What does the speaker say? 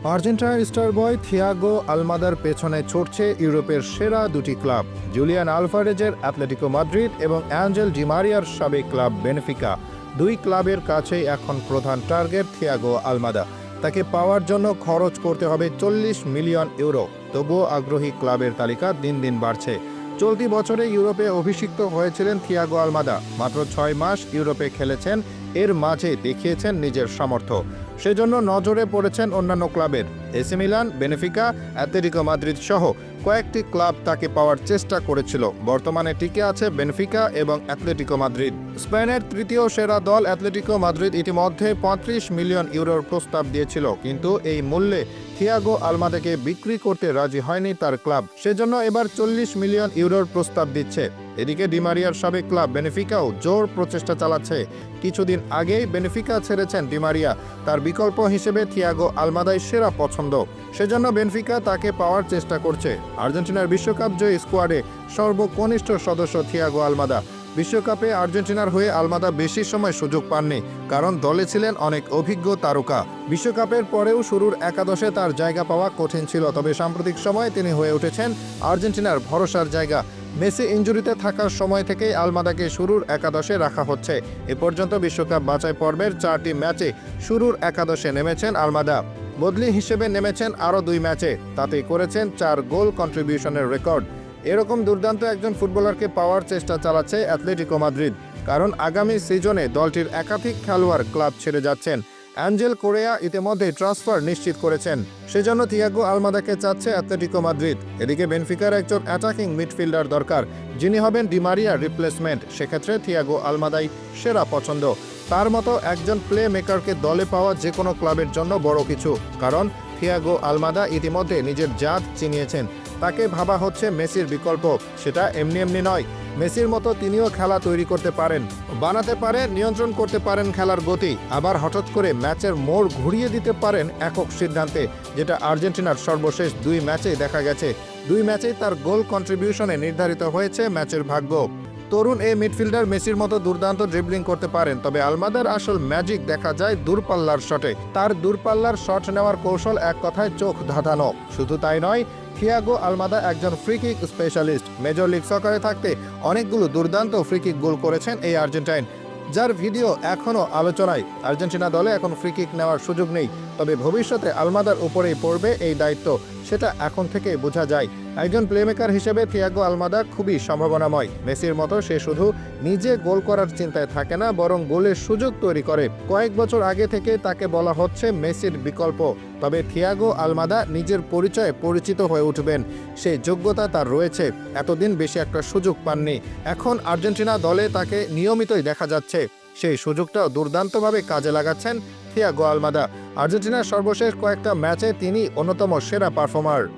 আর্জেন্টিনার স্টার বয় থিয়াগো আলমাদার পেছনে ছুটছে ইউরোপের সেরা দুটি ক্লাব, জুলিয়ান আলভারেজের অ্যাটলেটিকো মাদ্রিদ এবং অ্যাঞ্জেল ডিমারিয়ার সাবেক ক্লাব বেনফিকা। দুই ক্লাবের কাছেই এখন প্রধান টার্গেট থিয়াগো আলমাদা। তাকে পাওয়ার জন্য খরচ করতে হবে 40 মিলিয়ন ইউরো। তবুও আগ্রহী ক্লাবের তালিকা দিন দিন বাড়ছে। চলতি বছরে ইউরোপে অভিষিক্ত হয়েছিলেন থিয়াগো আলমাদা। মাত্র 6 মাস ইউরোপে খেলেছেন, এর মাঝে দেখিয়েছেন নিজের সামর্থ্য। সেজন্য নজরে পড়েছেন অন্যান্য ক্লাবের। এসি মিলান, বেনেফিকা, অ্যাটলেটিকো মাদ্রিদ সহ কয়েকটি ক্লাব তাকে পাওয়ার চেষ্টা করেছিল। বর্তমানে টিকে আছে বেনফিকা এবং অ্যাটলেটিকো মাদ্রিদ। স্পেনের তৃতীয় সেরা দল অ্যাটলেটিকো মাদ্রিদ ইতিমধ্যে 35 মিলিয়ন ইউরোর প্রস্তাব দিয়েছিল, কিন্তু এই মূল্যে থিয়াগো আলমাদাকে বিক্রি করতে রাজি হয়নি তার ক্লাব। সেজন্য এবার 40 মিলিয়ন ইউরোর প্রস্তাব দিচ্ছে। এদিকে ডিমারিয়ার সাবেক ক্লাব বেনেফিকাও জোর প্রচেষ্টা চালাচ্ছে। কিছুদিন আগেই বেনফিকা ছেড়েছেন ডিমারিয়া। তার বিকল্প হিসেবে থিয়াগো আলমাদাই সেরা পছন্দ। সেজন্য বেনফিকা তাকে পাওয়ার চেষ্টা করছে। আর্জেন্টিনার বিশ্বকাপ জয়ী স্কোয়াডে সর্বকনিষ্ঠ সদস্য থিয়াগো আলমাদা। বিশ্বকাপে আর্জেন্টিনার হয়ে আলমাদা বেশি সময় সুযোগ পাননি, কারণ দলে ছিলেন অনেক অভিজ্ঞ তারকা। বিশ্বকাপের পরেও শুরুর একাদশে তার জায়গা পাওয়া কঠিন ছিল, তবে সাম্প্রতিক সময়ে তিনি হয়ে উঠেছেন আর্জেন্টিনার ভরসার জায়গা। মেসি ইনজুরিতে থাকার সময় থেকেই আলমাদাকে শুরুর একাদশে রাখা হচ্ছে। এ পর্যন্ত বিশ্বকাপ বাছাই পর্বের 4টি ম্যাচে শুরুর একাদশে নেমেছেন আলমাদা। বদলি হিসেবে নেমেছেন আরও 2 ম্যাচে, তাতেই করেছেন 4 গোল কন্ট্রিবিউশনের রেকর্ড। এরকম দুর্দান্ত একজন ফুটবলারকে পাওয়ার চেষ্টা চালাচ্ছে অ্যাটলেটিকো মাদ্রিদ, কারণ আগামী সিজনে দলটির একাধিক খেলোয়াড় ক্লাব ছেড়ে যাচ্ছেন। অ্যাঞ্জেল কোরেয়া ইতিমধ্যে ট্রান্সফার নিশ্চিত করেছেন। সেজন্য থিয়াগো আলমাদাকে চাচ্ছে অ্যাটলেটিকো মাদ্রিদ। এদিকে বেনফিকার একজন অ্যাটাকিং মিডফিল্ডার দরকার, যিনি হবেন ডিমারিয়ার রিপ্লেসমেন্ট। সেক্ষেত্রে থিয়াগো আলমাদাই সেরা পছন্দ। তার মতো একজন প্লে মেকারকে দলে পাওয়া যে কোনো ক্লাবের জন্য বড় কিছু, কারণ থিয়াগো আলমাদা ইতিমধ্যে নিজের জাত চিনিয়েছেন। তাকে ভাবা হচ্ছে মেসির বিকল্প। সেটা এমনি এমনি নয়। মেসির মতো তিনিও খেলা তৈরি করতে পারেন, বানাতে পারে, নিয়ন্ত্রণ করতে পারেন খেলার গতি। আবার হঠাৎ করে ম্যাচের মোড় ঘুরিয়ে দিতে পারেন একক সিদ্ধান্তে, যেটা আর্জেন্টিনার সর্বশেষ 2 ম্যাচেই দেখা গেছে। 2 ম্যাচেই তার গোল কন্ট্রিবিউশনে নির্ধারিত হয়েছে ম্যাচের ভাগ্য। তরুণ এই মিডফিল্ডার মেসির মতো দুর্দান্ত ড্রিবলিং করতে পারেন, তবে আলমাদার আসল ম্যাজিক দেখা যায় দূরপাল্লার শটে। তার দূরপাল্লার শট নেওয়ার কৌশল এক কথায় চোখ ধাঁধানো। শুধু তাই নয়, থিয়াগো আলমাদা একজন ফ্রিকিক স্পেশালিস্ট। মেজর লিগ সকারে থাকতে অনেকগুলো দুর্দান্ত ফ্রিকিক গোল করেছেন এই আর্জেন্টাইন, যার ভিডিও এখনও আলোচনায়। আর্জেন্টিনা দলে এখন ফ্রিকিক নেওয়ার সুযোগ নেই, তবে ভবিষ্যতে আলমাদার উপরেই পড়বে এই দায়িত্ব, সেটা এখন থেকেই বোঝা যায়। একজন প্লেমেকার হিসেবে থিয়াগো আলমাদা খুবই সম্ভাবনাময়। মেসির মতো সে শুধু নিজে গোল করার চিন্তায় থাকে না, বরং গোলের সুযোগ তৈরি করে। কয়েক বছর আগে থেকে তাকে বলা হচ্ছে মেসির বিকল্প। তবে থিয়াগো আলমাদা নিজের পরিচয়ে পরিচিত হয়ে উঠবেন, সেই যোগ্যতা তার রয়েছে। এতদিন বেশি একটা সুযোগ পাননি, এখন আর্জেন্টিনা দলে তাকে নিয়মিতই দেখা যাচ্ছে। সেই সুযোগটাও দুর্দান্তভাবে কাজে লাগাচ্ছেন থিয়াগো আলমাদা। আর্জেন্টিনার সর্বশেষ কয়েকটা ম্যাচে তিনি অন্যতম সেরা পারফর্মার।